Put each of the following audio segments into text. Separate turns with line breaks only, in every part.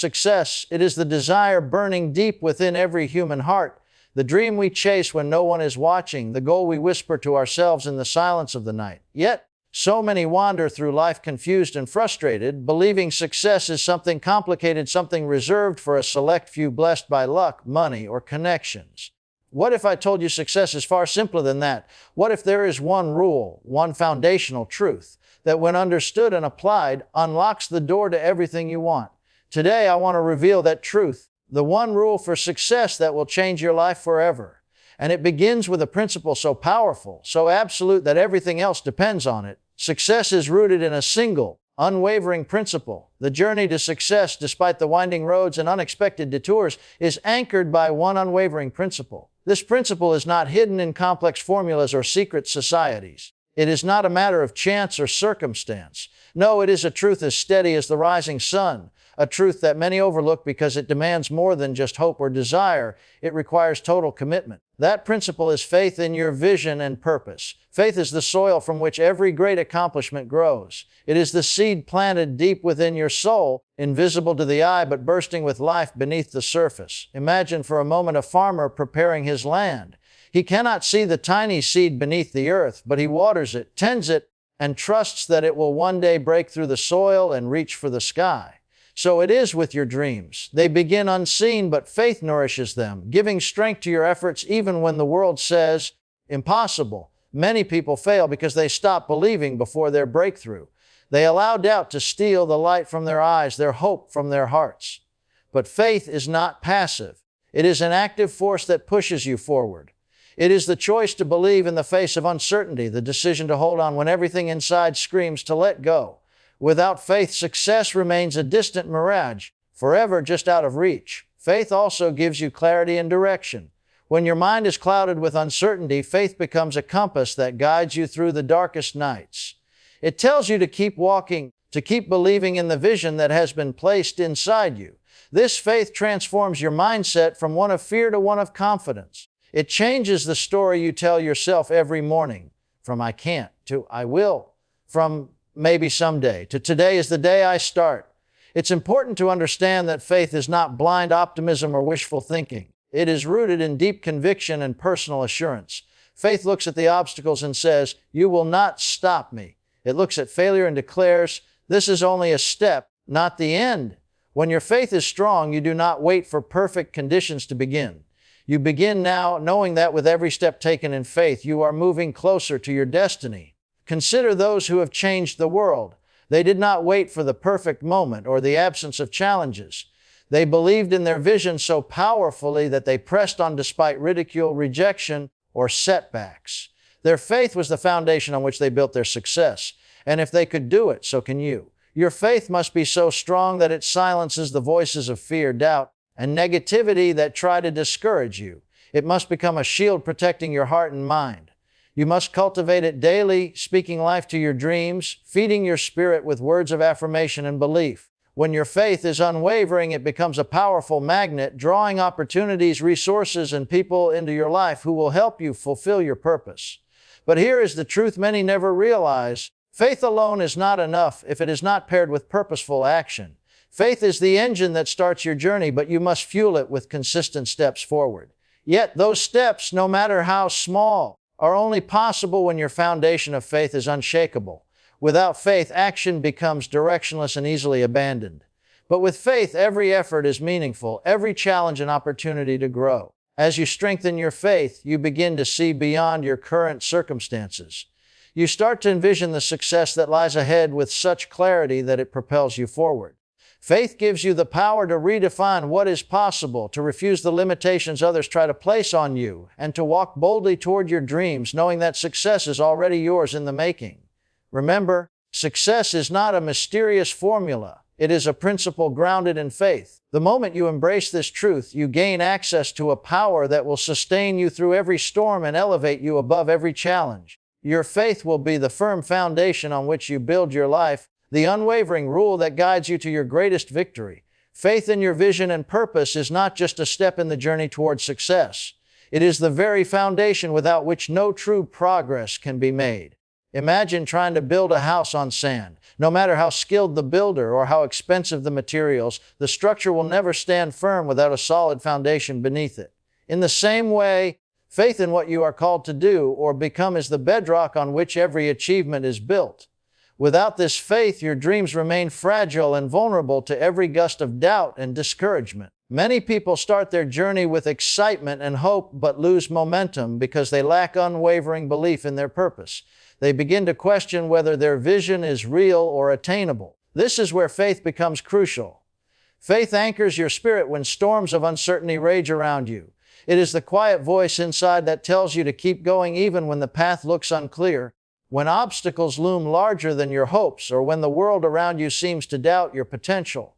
Success, it is the desire burning deep within every human heart, the dream we chase when no one is watching, the goal we whisper to ourselves in the silence of the night. Yet, so many wander through life confused and frustrated, believing success is something complicated, something reserved for a select few blessed by luck, money, or connections. What if I told you success is far simpler than that? What if there is one rule, one foundational truth, that when understood and applied, unlocks the door to everything you want? Today, I want to reveal that truth, the one rule for success that will change your life forever. And it begins with a principle so powerful, so absolute that everything else depends on it. Success is rooted in a single, unwavering principle. The journey to success, despite the winding roads and unexpected detours, is anchored by one unwavering principle. This principle is not hidden in complex formulas or secret societies. It is not a matter of chance or circumstance. No, it is a truth as steady as the rising sun, a truth that many overlook because it demands more than just hope or desire. It requires total commitment. That principle is faith in your vision and purpose. Faith is the soil from which every great accomplishment grows. It is the seed planted deep within your soul, invisible to the eye but bursting with life beneath the surface. Imagine for a moment a farmer preparing his land. He cannot see the tiny seed beneath the earth, but he waters it, tends it, and trusts that it will one day break through the soil and reach for the sky. So it is with your dreams. They begin unseen, but faith nourishes them, giving strength to your efforts even when the world says, impossible. Many people fail because they stop believing before their breakthrough. They allow doubt to steal the light from their eyes, their hope from their hearts. But faith is not passive. It is an active force that pushes you forward. It is the choice to believe in the face of uncertainty, the decision to hold on when everything inside screams to let go. Without faith, success remains a distant mirage, forever just out of reach. Faith also gives you clarity and direction. When your mind is clouded with uncertainty, faith becomes a compass that guides you through the darkest nights. It tells you to keep walking, to keep believing in the vision that has been placed inside you. This faith transforms your mindset from one of fear to one of confidence. It changes the story you tell yourself every morning, from I can't to I will, from maybe someday to today is the day I start. It's important to understand that faith is not blind optimism or wishful thinking. It is rooted in deep conviction and personal assurance. Faith looks at the obstacles and says, "You will not stop me." It looks at failure and declares, "This is only a step, not the end." When your faith is strong, you do not wait for perfect conditions to begin. You begin now, knowing that with every step taken in faith, you are moving closer to your destiny. Consider those who have changed the world. They did not wait for the perfect moment or the absence of challenges. They believed in their vision so powerfully that they pressed on despite ridicule, rejection, or setbacks. Their faith was the foundation on which they built their success. And if they could do it, so can you. Your faith must be so strong that it silences the voices of fear, doubt, and negativity that try to discourage you. It must become a shield protecting your heart and mind. You must cultivate it daily, speaking life to your dreams, feeding your spirit with words of affirmation and belief. When your faith is unwavering, it becomes a powerful magnet, drawing opportunities, resources, and people into your life who will help you fulfill your purpose. But here is the truth many never realize. Faith alone is not enough if it is not paired with purposeful action. Faith is the engine that starts your journey, but you must fuel it with consistent steps forward. Yet those steps, no matter how small, are only possible when your foundation of faith is unshakable. Without faith, action becomes directionless and easily abandoned. But with faith, every effort is meaningful, every challenge an opportunity to grow. As you strengthen your faith, you begin to see beyond your current circumstances. You start to envision the success that lies ahead with such clarity that it propels you forward. Faith gives you the power to redefine what is possible, to refuse the limitations others try to place on you, and to walk boldly toward your dreams, knowing that success is already yours in the making. Remember, success is not a mysterious formula. It is a principle grounded in faith. The moment you embrace this truth, you gain access to a power that will sustain you through every storm and elevate you above every challenge. Your faith will be the firm foundation on which you build your life, the unwavering rule that guides you to your greatest victory. Faith in your vision and purpose is not just a step in the journey toward success. It is the very foundation without which no true progress can be made. Imagine trying to build a house on sand. No matter how skilled the builder or how expensive the materials, the structure will never stand firm without a solid foundation beneath it. In the same way, faith in what you are called to do or become is the bedrock on which every achievement is built. Without this faith, your dreams remain fragile and vulnerable to every gust of doubt and discouragement. Many people start their journey with excitement and hope but lose momentum because they lack unwavering belief in their purpose. They begin to question whether their vision is real or attainable. This is where faith becomes crucial. Faith anchors your spirit when storms of uncertainty rage around you. It is the quiet voice inside that tells you to keep going even when the path looks unclear, when obstacles loom larger than your hopes, or when the world around you seems to doubt your potential.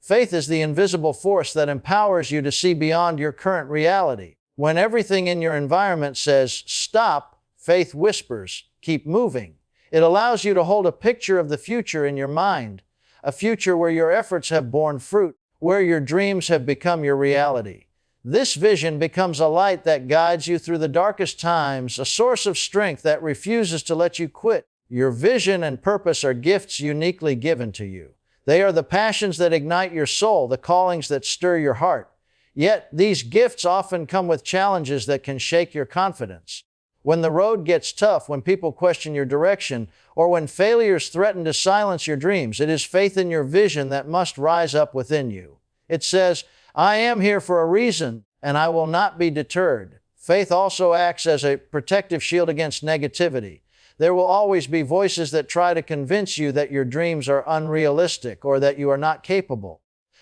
Faith is the invisible force that empowers you to see beyond your current reality. When everything in your environment says, "Stop," faith whispers, "Keep moving." It allows you to hold a picture of the future in your mind, a future where your efforts have borne fruit, where your dreams have become your reality. This vision becomes a light that guides you through the darkest times, a source of strength that refuses to let you quit. Your vision and purpose are gifts uniquely given to you. They are the passions that ignite your soul, the callings that stir your heart. Yet, these gifts often come with challenges that can shake your confidence. When the road gets tough, when people question your direction, or when failures threaten to silence your dreams, it is faith in your vision that must rise up within you. It says, "I am here for a reason, and I will not be deterred." Faith also acts as a protective shield against negativity. There will always be voices that try to convince you that your dreams are unrealistic or that you are not capable.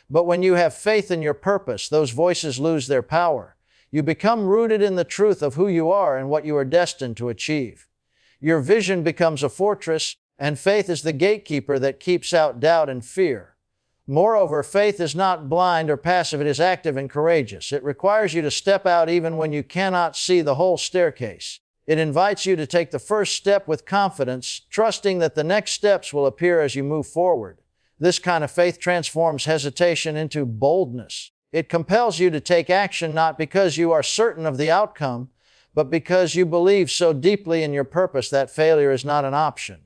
But when you have faith in your purpose, those voices lose their power. You become rooted in the truth of who you are and what you are destined to achieve. Your vision becomes a fortress, and faith is the gatekeeper that keeps out doubt and fear. Moreover, faith is not blind or passive, it is active and courageous. It requires you to step out even when you cannot see the whole staircase. It invites you to take the first step with confidence, trusting that the next steps will appear as you move forward. This kind of faith transforms hesitation into boldness. It compels you to take action not because you are certain of the outcome, but because you believe so deeply in your purpose that failure is not an option.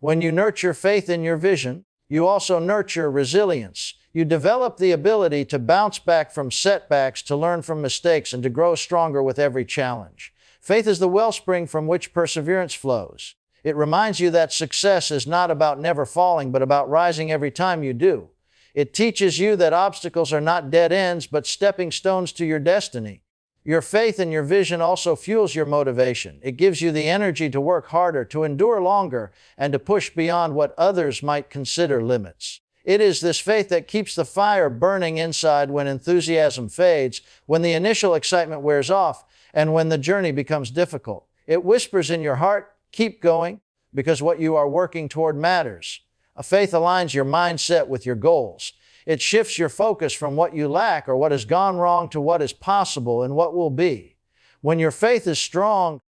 When you nurture faith in your vision, you also nurture resilience. You develop the ability to bounce back from setbacks, to learn from mistakes, and to grow stronger with every challenge. Faith is the wellspring from which perseverance flows. It reminds you that success is not about never falling, but about rising every time you do. It teaches you that obstacles are not dead ends, but stepping stones to your destiny. Your faith and your vision also fuels your motivation. It gives you the energy to work harder, to endure longer, and to push beyond what others might consider limits. It is this faith that keeps the fire burning inside when enthusiasm fades, when the initial excitement wears off, and when the journey becomes difficult. It whispers in your heart, "Keep going, because what you are working toward matters." A faith aligns your mindset with your goals. It shifts your focus from what you lack or what has gone wrong to what is possible and what will be. When your faith is strong,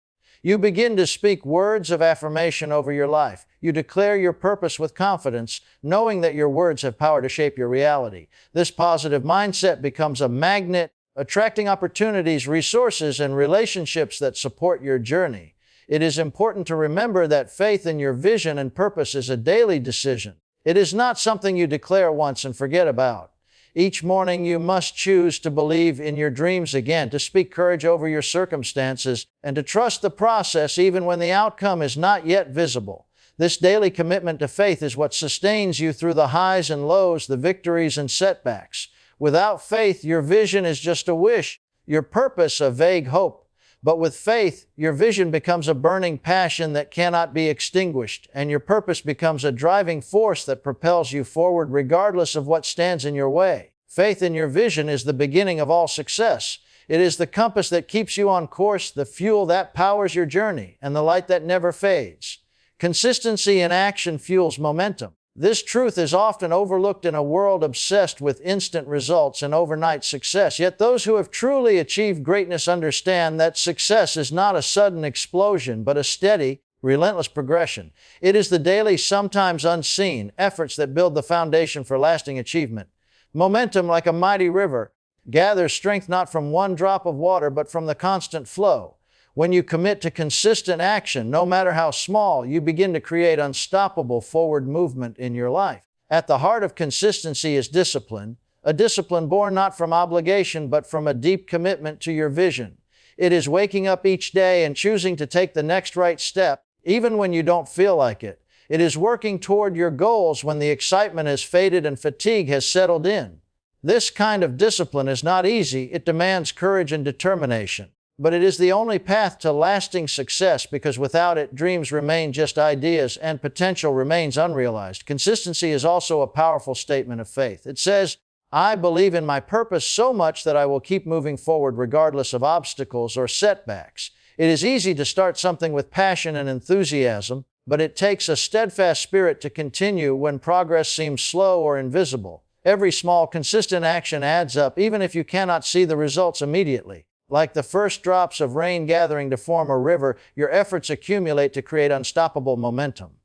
you begin to speak words of affirmation over your life. You declare your purpose with confidence, knowing that your words have power to shape your reality. This positive mindset becomes a magnet, attracting opportunities, resources, and relationships that support your journey. It is important to remember that faith in your vision and purpose is a daily decision. It is not something you declare once and forget about. Each morning you must choose to believe in your dreams again, to speak courage over your circumstances, and to trust the process even when the outcome is not yet visible. This daily commitment to faith is what sustains you through the highs and lows, the victories and setbacks. Without faith, your vision is just a wish, your purpose a vague hope. But with faith, your vision becomes a burning passion that cannot be extinguished, and your purpose becomes a driving force that propels you forward regardless of what stands in your way. Faith in your vision is the beginning of all success. It is the compass that keeps you on course, the fuel that powers your journey, and the light that never fades. Consistency in action fuels momentum. This truth is often overlooked in a world obsessed with instant results and overnight success. Yet those who have truly achieved greatness understand that success is not a sudden explosion, but a steady, relentless progression. It is the daily, sometimes unseen, efforts that build the foundation for lasting achievement. Momentum, like a mighty river, gathers strength not from one drop of water, but from the constant flow. When you commit to consistent action, no matter how small, you begin to create unstoppable forward movement in your life. At the heart of consistency is discipline, a discipline born not from obligation but from a deep commitment to your vision. It is waking up each day and choosing to take the next right step, even when you don't feel like it. It is working toward your goals when the excitement has faded and fatigue has settled in. This kind of discipline is not easy. It demands courage and determination. But it is the only path to lasting success, because without it, dreams remain just ideas and potential remains unrealized. Consistency is also a powerful statement of faith. It says, "I believe in my purpose so much that I will keep moving forward regardless of obstacles or setbacks." It is easy to start something with passion and enthusiasm, but it takes a steadfast spirit to continue when progress seems slow or invisible. Every small, consistent action adds up, even if you cannot see the results immediately. Like the first drops of rain gathering to form a river, your efforts accumulate to create unstoppable momentum.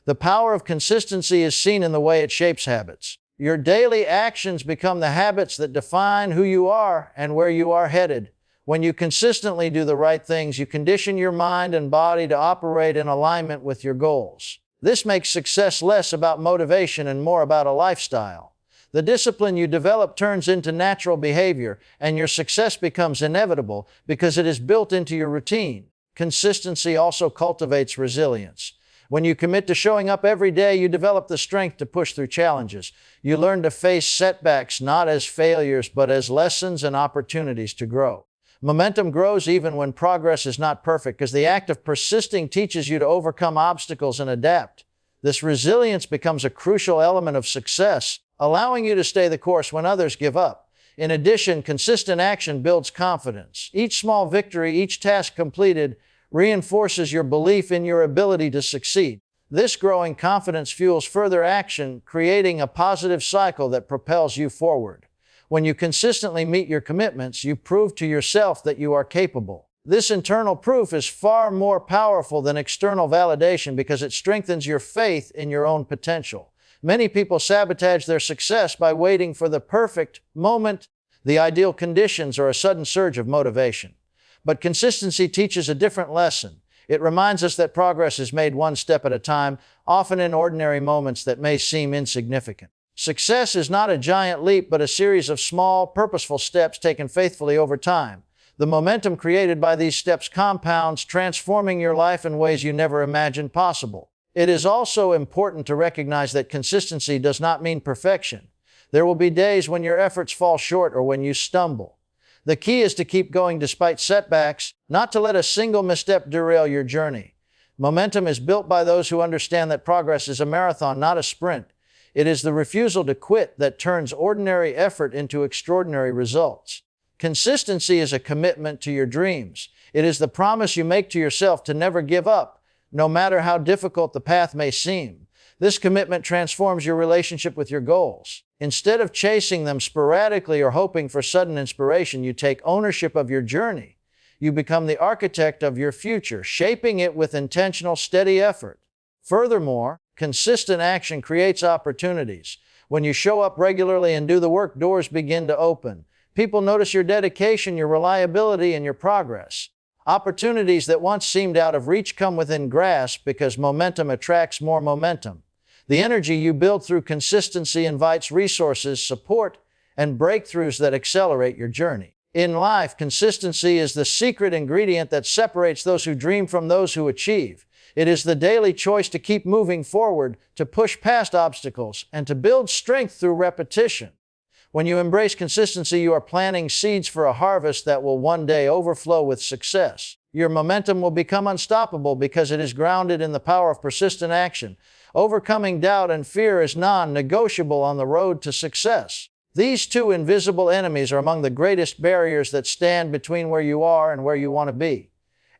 The power of consistency is seen in the way it shapes habits. Your daily actions become the habits that define who you are and where you are headed. When you consistently do the right things, you condition your mind and body to operate in alignment with your goals. This makes success less about motivation and more about a lifestyle. The discipline you develop turns into natural behavior, and your success becomes inevitable because it is built into your routine. Consistency also cultivates resilience. When you commit to showing up every day, you develop the strength to push through challenges. You learn to face setbacks not as failures, but as lessons and opportunities to grow. Momentum grows even when progress is not perfect, because the act of persisting teaches you to overcome obstacles and adapt. This resilience becomes a crucial element of success, allowing you to stay the course when others give up. In addition, consistent action builds confidence. Each small victory, each task completed, reinforces your belief in your ability to succeed. This growing confidence fuels further action, creating a positive cycle that propels you forward. When you consistently meet your commitments, you prove to yourself that you are capable. This internal proof is far more powerful than external validation because it strengthens your faith in your own potential. Many people sabotage their success by waiting for the perfect moment, the ideal conditions, or a sudden surge of motivation. But consistency teaches a different lesson. It reminds us that progress is made one step at a time, often in ordinary moments that may seem insignificant. Success is not a giant leap, but a series of small, purposeful steps taken faithfully over time. The momentum created by these steps compounds, transforming your life in ways you never imagined possible. It is also important to recognize that consistency does not mean perfection. There will be days when your efforts fall short or when you stumble. The key is to keep going despite setbacks, not to let a single misstep derail your journey. Momentum is built by those who understand that progress is a marathon, not a sprint. It is the refusal to quit that turns ordinary effort into extraordinary results. Consistency is a commitment to your dreams. It is the promise you make to yourself to never give up, no matter how difficult the path may seem. This commitment transforms your relationship with your goals. Instead of chasing them sporadically or hoping for sudden inspiration, you take ownership of your journey. You become the architect of your future, shaping it with intentional, steady effort. Furthermore, consistent action creates opportunities. When you show up regularly and do the work, doors begin to open. People notice your dedication, your reliability, and your progress. Opportunities that once seemed out of reach come within grasp because momentum attracts more momentum. The energy you build through consistency invites resources, support, and breakthroughs that accelerate your journey. In life, consistency is the secret ingredient that separates those who dream from those who achieve. It is the daily choice to keep moving forward, to push past obstacles, and to build strength through repetition. When you embrace consistency, you are planting seeds for a harvest that will one day overflow with success. Your momentum will become unstoppable because it is grounded in the power of persistent action. Overcoming doubt and fear is non-negotiable on the road to success. These two invisible enemies are among the greatest barriers that stand between where you are and where you want to be.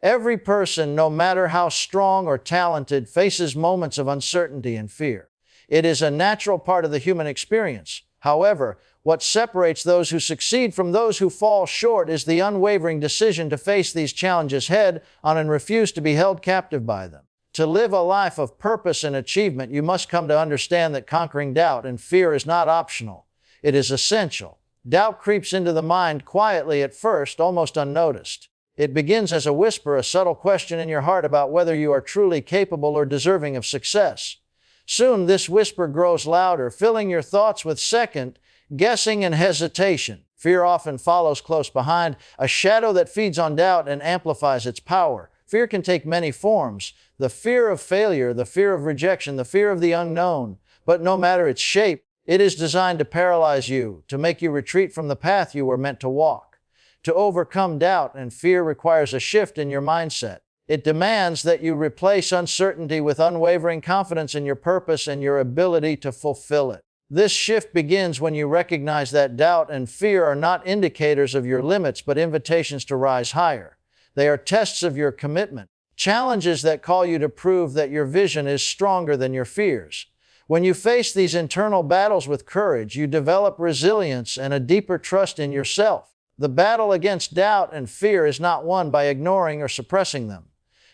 Every person, no matter how strong or talented, faces moments of uncertainty and fear. It is a natural part of the human experience. However, what separates those who succeed from those who fall short is the unwavering decision to face these challenges head on and refuse to be held captive by them. To live a life of purpose and achievement, you must come to understand that conquering doubt and fear is not optional. It is essential. Doubt creeps into the mind quietly at first, almost unnoticed. It begins as a whisper, a subtle question in your heart about whether you are truly capable or deserving of success. Soon this whisper grows louder, filling your thoughts with second guessing and hesitation. Fear often follows close behind, a shadow that feeds on doubt and amplifies its power. Fear can take many forms: the fear of failure, the fear of rejection, the fear of the unknown. But no matter its shape, it is designed to paralyze you, to make you retreat from the path you were meant to walk. To overcome doubt and fear requires a shift in your mindset. It demands that you replace uncertainty with unwavering confidence in your purpose and your ability to fulfill it. This shift begins when you recognize that doubt and fear are not indicators of your limits, but invitations to rise higher. They are tests of your commitment, challenges that call you to prove that your vision is stronger than your fears. When you face these internal battles with courage, you develop resilience and a deeper trust in yourself. The battle against doubt and fear is not won by ignoring or suppressing them.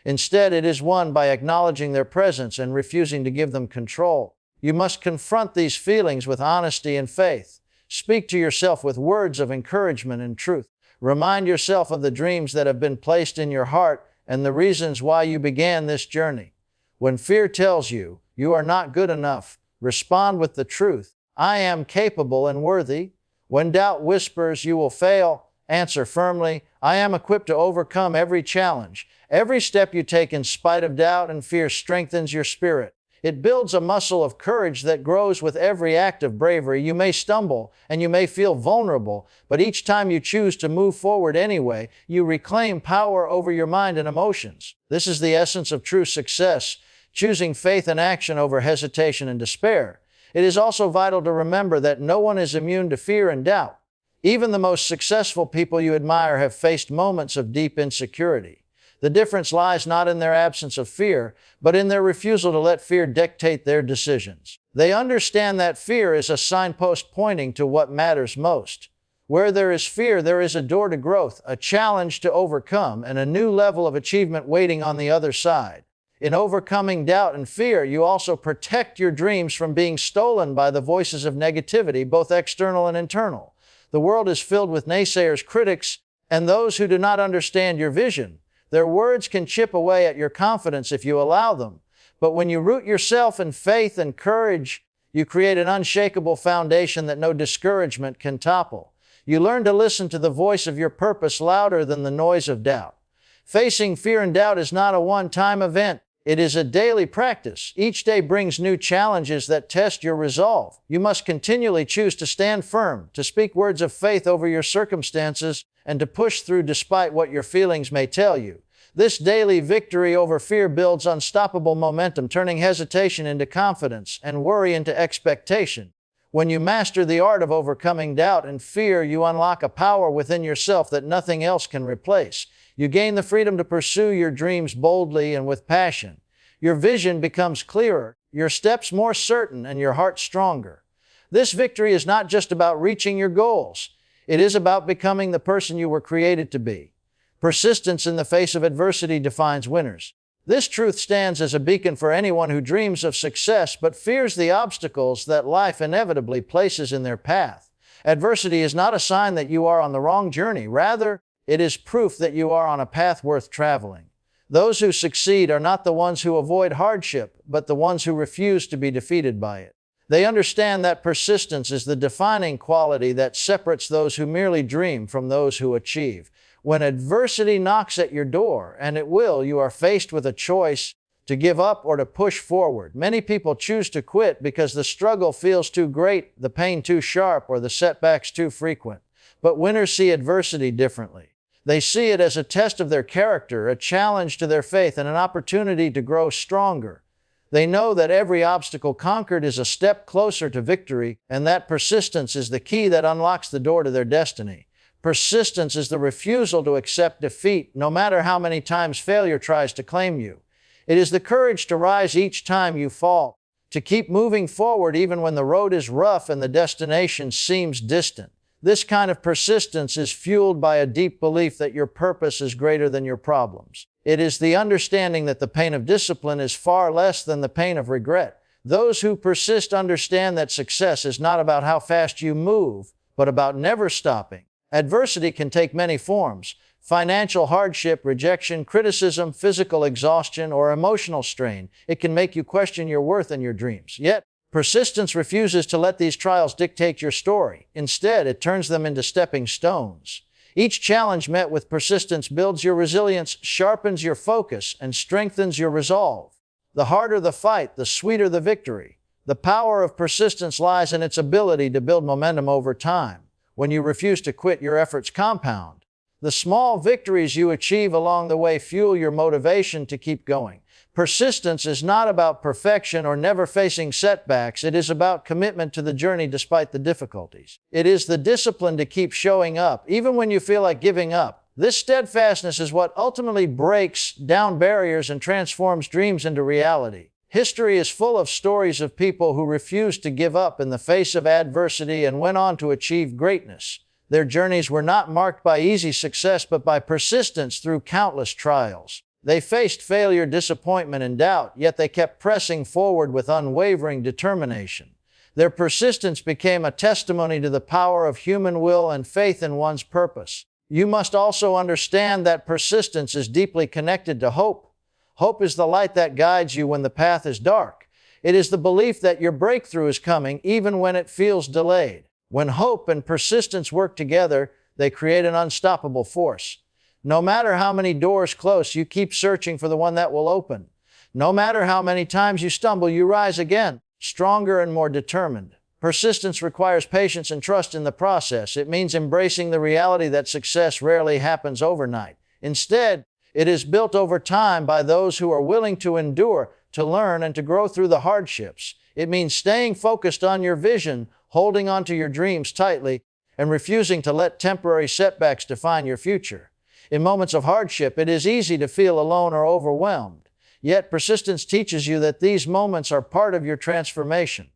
Instead, it is won by acknowledging their presence and refusing to give them control. You must confront these feelings with honesty and faith. Speak to yourself with words of encouragement and truth. Remind yourself of the dreams that have been placed in your heart and the reasons why you began this journey. When fear tells you, you are not good enough, respond with the truth. I am capable and worthy. When doubt whispers, you will fail, answer firmly, I am equipped to overcome every challenge. Every step you take in spite of doubt and fear strengthens your spirit. It builds a muscle of courage that grows with every act of bravery. You may stumble and you may feel vulnerable, but each time you choose to move forward anyway, you reclaim power over your mind and emotions. This is the essence of true success, choosing faith and action over hesitation and despair. It is also vital to remember that no one is immune to fear and doubt. Even the most successful people you admire have faced moments of deep insecurity. The difference lies not in their absence of fear, but in their refusal to let fear dictate their decisions. They understand that fear is a signpost pointing to what matters most. Where there is fear, there is a door to growth, a challenge to overcome, and a new level of achievement waiting on the other side. In overcoming doubt and fear, you also protect your dreams from being stolen by the voices of negativity, both external and internal. The world is filled with naysayers, critics, and those who do not understand your vision. Their words can chip away at your confidence if you allow them. But when you root yourself in faith and courage, you create an unshakable foundation that no discouragement can topple. You learn to listen to the voice of your purpose louder than the noise of doubt. Facing fear and doubt is not a one-time event. It is a daily practice. Each day brings new challenges that test your resolve. You must continually choose to stand firm, to speak words of faith over your circumstances, and to push through despite what your feelings may tell you. This daily victory over fear builds unstoppable momentum, turning hesitation into confidence and worry into expectation. When you master the art of overcoming doubt and fear, you unlock a power within yourself that nothing else can replace. You gain the freedom to pursue your dreams boldly and with passion. Your vision becomes clearer, your steps more certain, and your heart stronger. This victory is not just about reaching your goals. It is about becoming the person you were created to be. Persistence in the face of adversity defines winners. This truth stands as a beacon for anyone who dreams of success but fears the obstacles that life inevitably places in their path. Adversity is not a sign that you are on the wrong journey. Rather, it is proof that you are on a path worth traveling. Those who succeed are not the ones who avoid hardship, but the ones who refuse to be defeated by it. They understand that persistence is the defining quality that separates those who merely dream from those who achieve. When adversity knocks at your door, and it will, you are faced with a choice to give up or to push forward. Many people choose to quit because the struggle feels too great, the pain too sharp, or the setbacks too frequent. But winners see adversity differently. They see it as a test of their character, a challenge to their faith, and an opportunity to grow stronger. They know that every obstacle conquered is a step closer to victory, and that persistence is the key that unlocks the door to their destiny. Persistence is the refusal to accept defeat, no matter how many times failure tries to claim you. It is the courage to rise each time you fall, to keep moving forward even when the road is rough and the destination seems distant. This kind of persistence is fueled by a deep belief that your purpose is greater than your problems. It is the understanding that the pain of discipline is far less than the pain of regret. Those who persist understand that success is not about how fast you move, but about never stopping. Adversity can take many forms: financial hardship, rejection, criticism, physical exhaustion, or emotional strain. It can make you question your worth and your dreams. Yet, persistence refuses to let these trials dictate your story. Instead, it turns them into stepping stones. Each challenge met with persistence builds your resilience, sharpens your focus, and strengthens your resolve. The harder the fight, the sweeter the victory. The power of persistence lies in its ability to build momentum over time. When you refuse to quit, your efforts compound. The small victories you achieve along the way fuel your motivation to keep going. Persistence is not about perfection or never facing setbacks. It is about commitment to the journey despite the difficulties. It is the discipline to keep showing up, even when you feel like giving up. This steadfastness is what ultimately breaks down barriers and transforms dreams into reality. History is full of stories of people who refused to give up in the face of adversity and went on to achieve greatness. Their journeys were not marked by easy success, but by persistence through countless trials. They faced failure, disappointment, and doubt, yet they kept pressing forward with unwavering determination. Their persistence became a testimony to the power of human will and faith in one's purpose. You must also understand that persistence is deeply connected to hope. Hope is the light that guides you when the path is dark. It is the belief that your breakthrough is coming, even when it feels delayed. When hope and persistence work together, they create an unstoppable force. No matter how many doors close, you keep searching for the one that will open. No matter how many times you stumble, you rise again, stronger and more determined. Persistence requires patience and trust in the process. It means embracing the reality that success rarely happens overnight. Instead, it is built over time by those who are willing to endure, to learn, and to grow through the hardships. It means staying focused on your vision, holding on to your dreams tightly, and refusing to let temporary setbacks define your future. In moments of hardship, it is easy to feel alone or overwhelmed. Yet persistence teaches you that these moments are part of your transformation.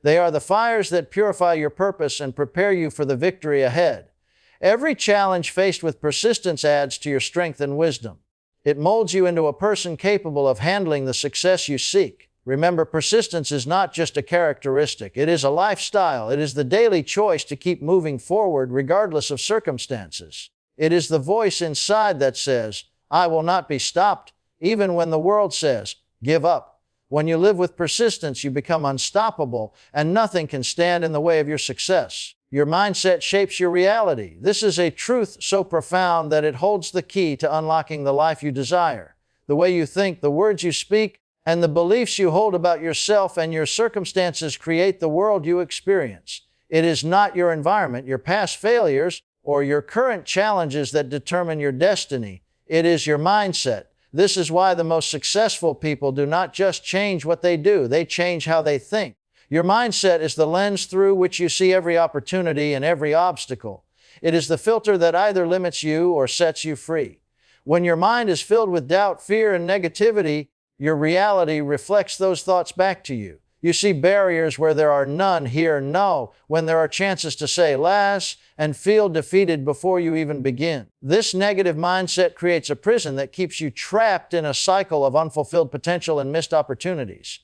They are the fires that purify your purpose and prepare you for the victory ahead. Every challenge faced with persistence adds to your strength and wisdom. It molds you into a person capable of handling the success you seek. Remember, persistence is not just a characteristic. It is a lifestyle. It is the daily choice to keep moving forward regardless of circumstances. It is the voice inside that says, "I will not be stopped," even when the world says, "Give up." When you live with persistence, you become unstoppable, and nothing can stand in the way of your success. Your mindset shapes your reality. This is a truth so profound that it holds the key to unlocking the life you desire. The way you think, the words you speak, and the beliefs you hold about yourself and your circumstances create the world you experience. It is not your environment, your past failures, or your current challenges that determine your destiny. It is your mindset. This is why the most successful people do not just change what they do, they change how they think. Your mindset is the lens through which you see every opportunity and every obstacle. It is the filter that either limits you or sets you free. When your mind is filled with doubt, fear, and negativity, your reality reflects those thoughts back to you. You see barriers where there are none, hear no, when there are chances to say less, and feel defeated before you even begin. This negative mindset creates a prison that keeps you trapped in a cycle of unfulfilled potential and missed opportunities.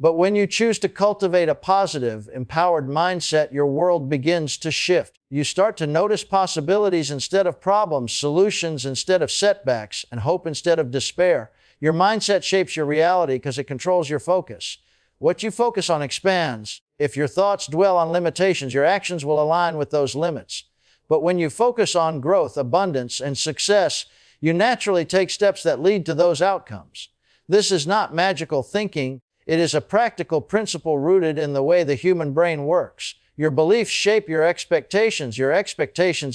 But when you choose to cultivate a positive, empowered mindset, your world begins to shift. You start to notice possibilities instead of problems, solutions instead of setbacks, and hope instead of despair. Your mindset shapes your reality because it controls your focus. What you focus on expands. If your thoughts dwell on limitations, your actions will align with those limits. But when you focus on growth, abundance, and success, you naturally take steps that lead to those outcomes. This is not magical thinking. It is a practical principle rooted in the way the human brain works. Your beliefs shape your expectations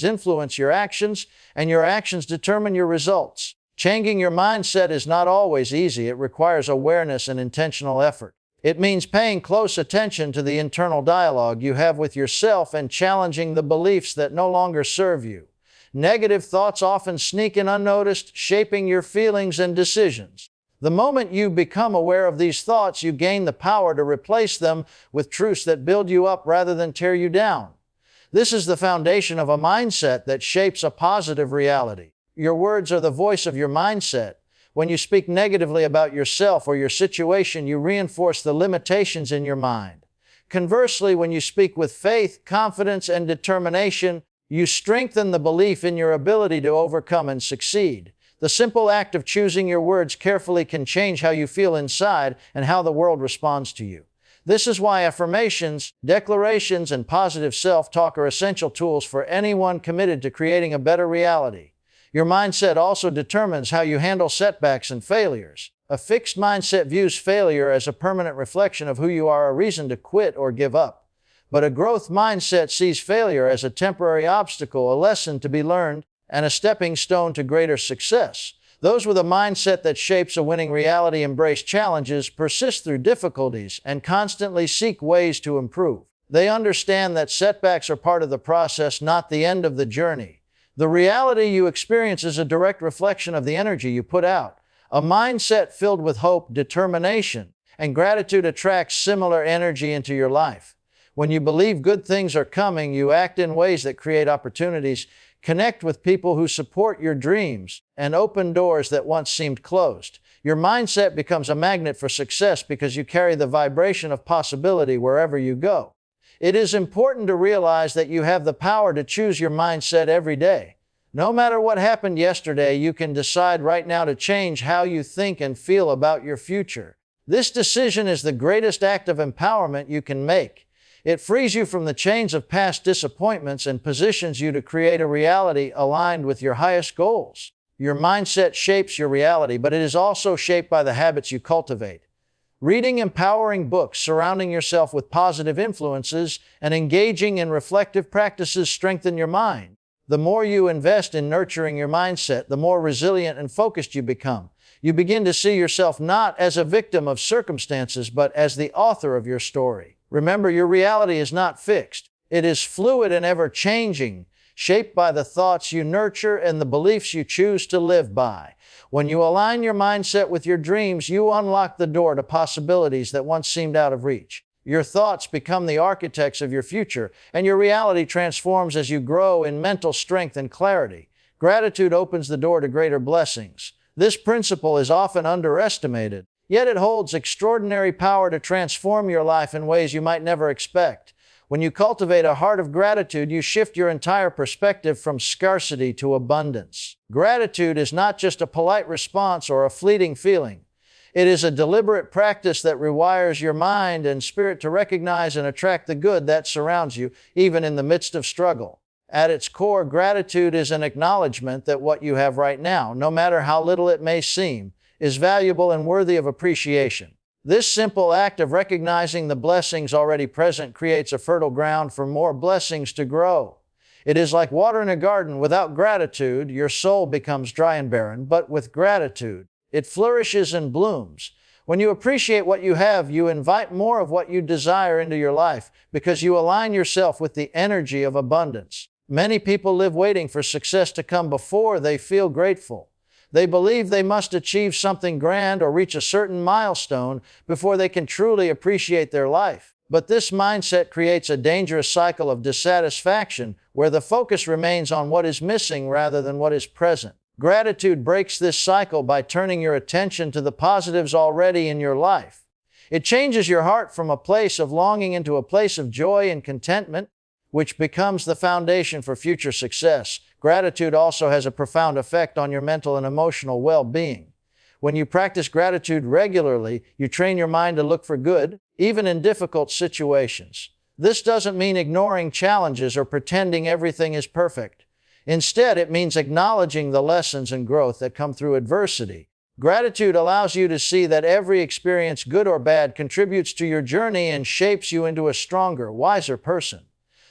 influence your actions, and your actions determine your results. Changing your mindset is not always easy. It requires awareness and intentional effort. It means paying close attention to the internal dialogue you have with yourself and challenging the beliefs that no longer serve you. Negative thoughts often sneak in unnoticed, shaping your feelings and decisions. The moment you become aware of these thoughts, you gain the power to replace them with truths that build you up rather than tear you down. This is the foundation of a mindset that shapes a positive reality. Your words are the voice of your mindset. When you speak negatively about yourself or your situation, you reinforce the limitations in your mind. Conversely, when you speak with faith, confidence, and determination, You strengthen the belief in your ability to overcome and succeed. The simple act of choosing your words carefully can change how you feel inside and how the world responds to you. This is why affirmations, declarations, and positive self-talk are essential tools for anyone committed to creating a better reality. Your mindset also determines how you handle setbacks and failures. A fixed mindset views failure as a permanent reflection of who you are, a reason to quit or give up. But a growth mindset sees failure as a temporary obstacle, a lesson to be learned, and a stepping stone to greater success. Those with a mindset that shapes a winning reality embrace challenges, persist through difficulties, and constantly seek ways to improve. They understand that setbacks are part of the process, not the end of the journey. The reality you experience is a direct reflection of the energy you put out. A mindset filled with hope, determination, and gratitude attracts similar energy into your life. When you believe good things are coming, you act in ways that create opportunities, connect with people who support your dreams, and open doors that once seemed closed. Your mindset becomes a magnet for success because you carry the vibration of possibility wherever you go. It is important to realize that you have the power to choose your mindset every day. No matter what happened yesterday, you can decide right now to change how you think and feel about your future. This decision is the greatest act of empowerment you can make. It frees you from the chains of past disappointments and positions you to create a reality aligned with your highest goals. Your mindset shapes your reality, but it is also shaped by the habits you cultivate. Reading empowering books, surrounding yourself with positive influences, and engaging in reflective practices strengthen your mind. The more you invest in nurturing your mindset, the more resilient and focused you become. You begin to see yourself not as a victim of circumstances, but as the author of your story. Remember, your reality is not fixed. It is fluid and ever-changing, shaped by the thoughts you nurture and the beliefs you choose to live by. When you align your mindset with your dreams, you unlock the door to possibilities that once seemed out of reach. Your thoughts become the architects of your future, and your reality transforms as you grow in mental strength and clarity. Gratitude opens the door to greater blessings. This principle is often underestimated, yet it holds extraordinary power to transform your life in ways you might never expect. When you cultivate a heart of gratitude, you shift your entire perspective from scarcity to abundance. Gratitude is not just a polite response or a fleeting feeling. It is a deliberate practice that rewires your mind and spirit to recognize and attract the good that surrounds you, even in the midst of struggle. At its core, gratitude is an acknowledgement that what you have right now, no matter how little it may seem, is valuable and worthy of appreciation. This simple act of recognizing the blessings already present creates a fertile ground for more blessings to grow. It is like water in a garden. Without gratitude, your soul becomes dry and barren, but with gratitude, it flourishes and blooms. When you appreciate what you have, you invite more of what you desire into your life because you align yourself with the energy of abundance. Many people live waiting for success to come before they feel grateful. They believe they must achieve something grand or reach a certain milestone before they can truly appreciate their life. But this mindset creates a dangerous cycle of dissatisfaction where the focus remains on what is missing rather than what is present. Gratitude breaks this cycle by turning your attention to the positives already in your life. It changes your heart from a place of longing into a place of joy and contentment, which becomes the foundation for future success. Gratitude also has a profound effect on your mental and emotional well-being. When you practice gratitude regularly, you train your mind to look for good, even in difficult situations. This doesn't mean ignoring challenges or pretending everything is perfect. Instead, it means acknowledging the lessons and growth that come through adversity. Gratitude allows you to see that every experience, good or bad, contributes to your journey and shapes you into a stronger, wiser person.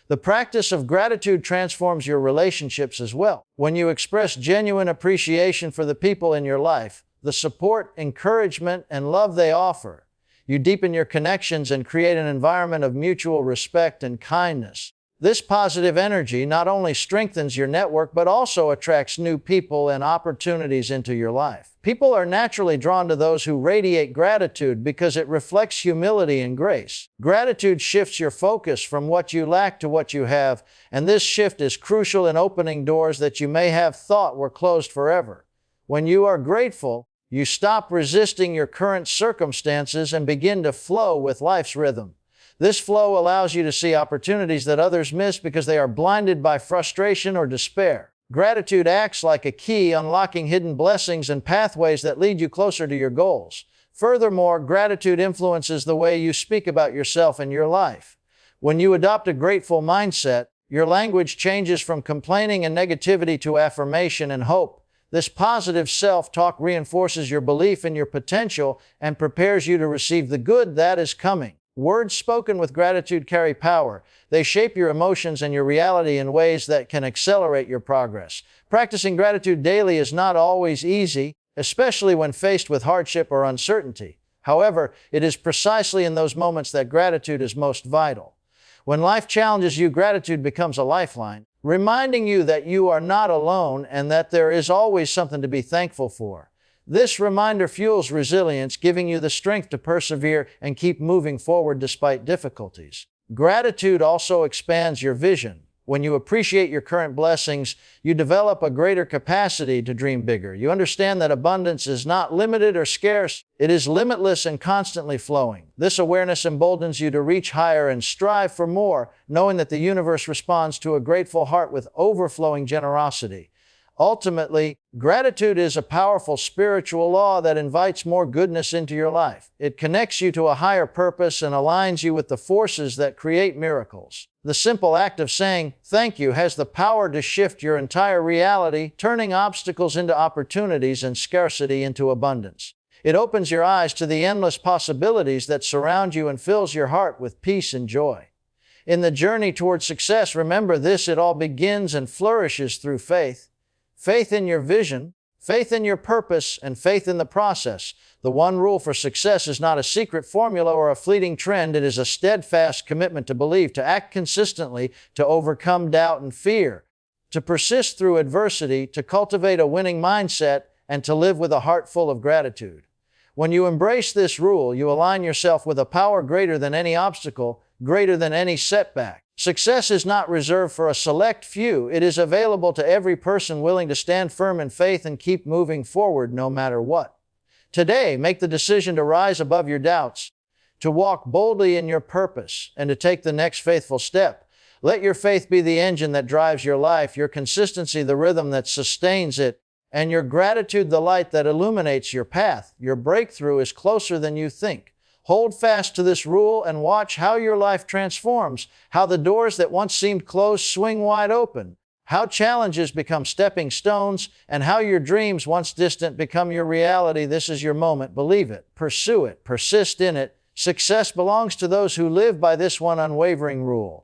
The practice of gratitude transforms your relationships as well. When you express genuine appreciation for the people in your life, the support, encouragement, and love they offer, you deepen your connections and create an environment of mutual respect and kindness. This positive energy not only strengthens your network, but also attracts new people and opportunities into your life. People are naturally drawn to those who radiate gratitude because it reflects humility and grace. Gratitude shifts your focus from what you lack to what you have, and this shift is crucial in opening doors that you may have thought were closed forever. When you are grateful, you stop resisting your current circumstances and begin to flow with life's rhythm. This flow allows you to see opportunities that others miss because they are blinded by frustration or despair. Gratitude acts like a key, unlocking hidden blessings and pathways that lead you closer to your goals. Furthermore, gratitude influences the way you speak about yourself and your life. When you adopt a grateful mindset, your language changes from complaining and negativity to affirmation and hope. This positive self-talk reinforces your belief in your potential and prepares you to receive the good that is coming. Words spoken with gratitude carry power. They shape your emotions and your reality in ways that can accelerate your progress. Practicing gratitude daily is not always easy, especially when faced with hardship or uncertainty. However, it is precisely in those moments that gratitude is most vital. When life challenges you, gratitude becomes a lifeline, reminding you that you are not alone and that there is always something to be thankful for. This reminder fuels resilience, giving you the strength to persevere and keep moving forward despite difficulties. Gratitude also expands your vision. When you appreciate your current blessings, you develop a greater capacity to dream bigger. You understand that abundance is not limited or scarce, it is limitless and constantly flowing. This awareness emboldens you to reach higher and strive for more, knowing that the universe responds to a grateful heart with overflowing generosity. Ultimately, gratitude is a powerful spiritual law that invites more goodness into your life. It connects you to a higher purpose and aligns you with the forces that create miracles. The simple act of saying thank you has the power to shift your entire reality, turning obstacles into opportunities and scarcity into abundance. It opens your eyes to the endless possibilities that surround you and fills your heart with peace and joy. In the journey towards success, remember this: it all begins and flourishes through faith. Faith in your vision, faith in your purpose, and faith in the process. The one rule for success is not a secret formula or a fleeting trend. It is a steadfast commitment to believe, to act consistently, to overcome doubt and fear, to persist through adversity, to cultivate a winning mindset, and to live with a heart full of gratitude. When you embrace this rule, you align yourself with a power greater than any obstacle, greater than any setback. Success is not reserved for a select few. It is available to every person willing to stand firm in faith and keep moving forward no matter what. Today, make the decision to rise above your doubts, to walk boldly in your purpose, and to take the next faithful step. Let your faith be the engine that drives your life, your consistency the rhythm that sustains it, and your gratitude the light that illuminates your path. Your breakthrough is closer than you think. Hold fast to this rule and watch how your life transforms, how the doors that once seemed closed swing wide open, how challenges become stepping stones, and how your dreams, once distant, become your reality. This is your moment. Believe it, pursue it, persist in it. Success belongs to those who live by this one unwavering rule.